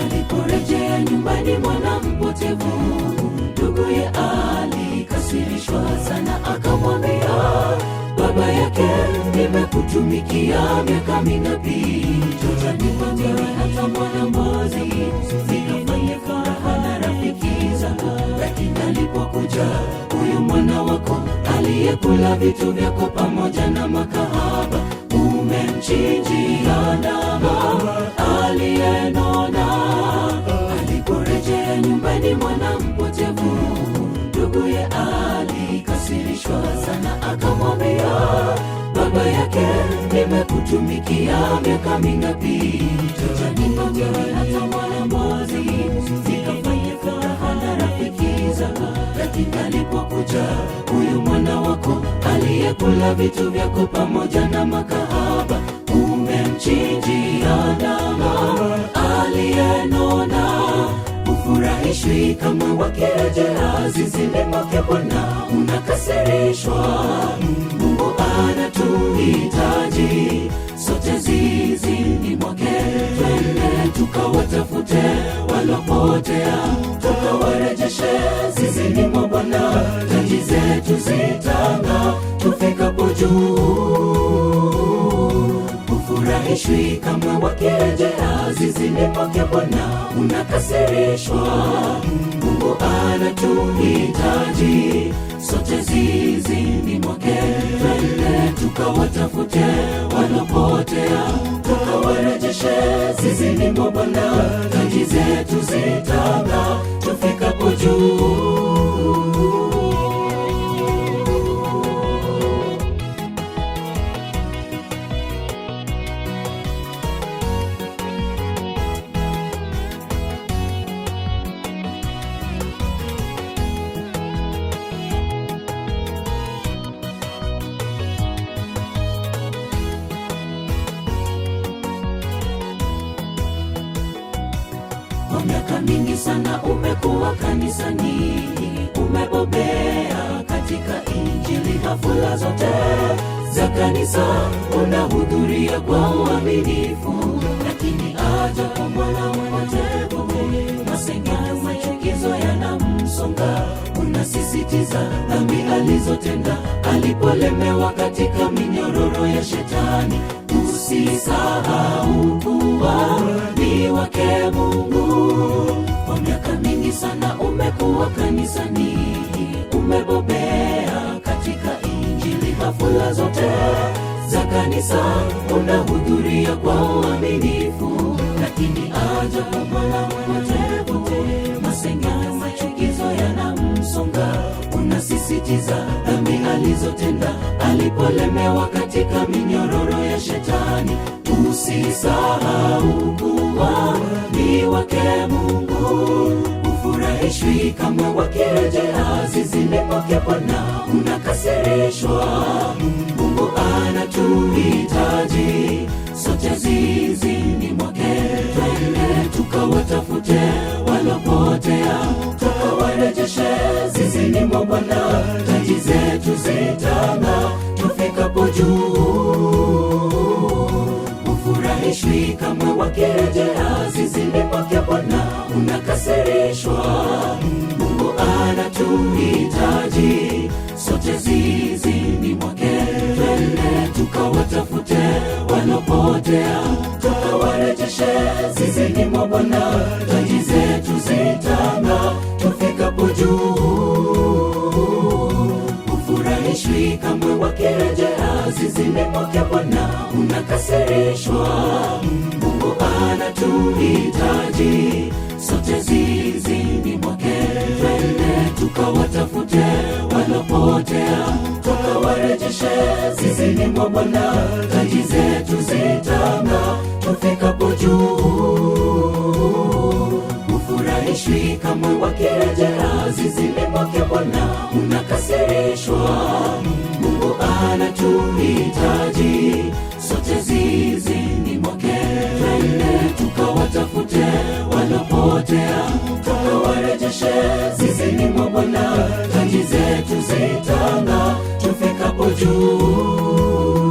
Aliporejea nyumbani mwana mpotevu, nduguye alikasirishwa sana, akamwambia baba yake, nimekutumikia miaka mingapi? Tutanipatia hata mwana mbuzi nikafanye furaha na rafiki zangu. Lakini alipokuja huyu mwana wako aliyekula vitu vyako pamoja na makahaba, umemchinjia ndama aliyenona. Aliporejea nyumbani mwana mpotevu, nduguye alikasirishwa sana, akamwambia baba yake, nimekutumikia miaka mingapi? Tutanipatia hata mwana mbuzi nikafanye furaha na rafiki zangu. Lakini alipokuja huyu mwana wako aliyekula vitu vyako pamoja na makahaba, umemchinjia ndama aliyenona. Hufurahishwi kamwe wakirejea zizini mwake Bwana, unakasirishwa. Mungu anatuhitaji sote zizini mwake, twende tukawatafute walopotea, tukawarejeshe zizini mwa Bwana. Taji zetu zitang'aa tufikapo juu. Hufurahishwi kamwe wakirejea zizini mwake Bwana, unakasirishwa. Mungu anatuhitaji sote zizini mwake, twende tukawatafute walopotea, tukawarejeshe zizini mwa Bwana. Taji zetu zitang'aa tufikapo juu. Kwa miaka mingi sana umekuwa kanisani, umebobea katika Injili. Hafla zote za kanisa unahudhuria kwa uaminifu, lakini aja kwa mwana mpotevu, masengenyo, machukizo yanamsonga. Unasisitiza dhambi alizotenda alipolemewa katika minyororo ya Shetani. Usisahau kuwa ni wake Mungu. Kwa miaka mingi sana umekuwa kanisani, umebobea katika Injili. Hafla zote za kanisa unahudhuria kwa uaminifu, lakini aja kwa mwana mpotevu, masengenyo, machukizo yanamsonga. Unasisitiza dhambi alizotenda alipolemewa katika minyororo ya Shetani. Usisahau kuwa ni wake Mungu. Hufurahishwi kamwe wakirejea zizini mwake Bwana, unakasirishwa. Mungu anatuhitaji sote zizini mwake, twende tukawatafute walopotea, tukawarejeshe zizini mwa Bwana. Taji zetu zitang'aa tufikapo juu. Hufurahishwi kamwe wakirejea zizini mwake Bwana, unakasirishwa. Mungu anatuhitaji sote zizini mwake, twende tukawatafute walopotea, tukawarejeshe zizini mwa Bwana. Taji zetu zitang'aa tufikapo juu. Hufurahishwi kamwe wakirejea zizini mwake Bwana, unakasirishwa. Mungu anatuhitaji sote zizini mwake, twende tukawatafute walopotea, tukawarejeshe zizini mwa Bwana. Taji zetu zitang'aa tufikapo juu. Hufurahishwi kamwe wakirejea zizini mwake Bwana, unakasirishwa. Mungu anatuhitaji sote zizini mwake, twende tukawatafute walopotea, tukawarejeshe zizini mwa Bwana. Taji zetu zitang'aa tufikapo juu.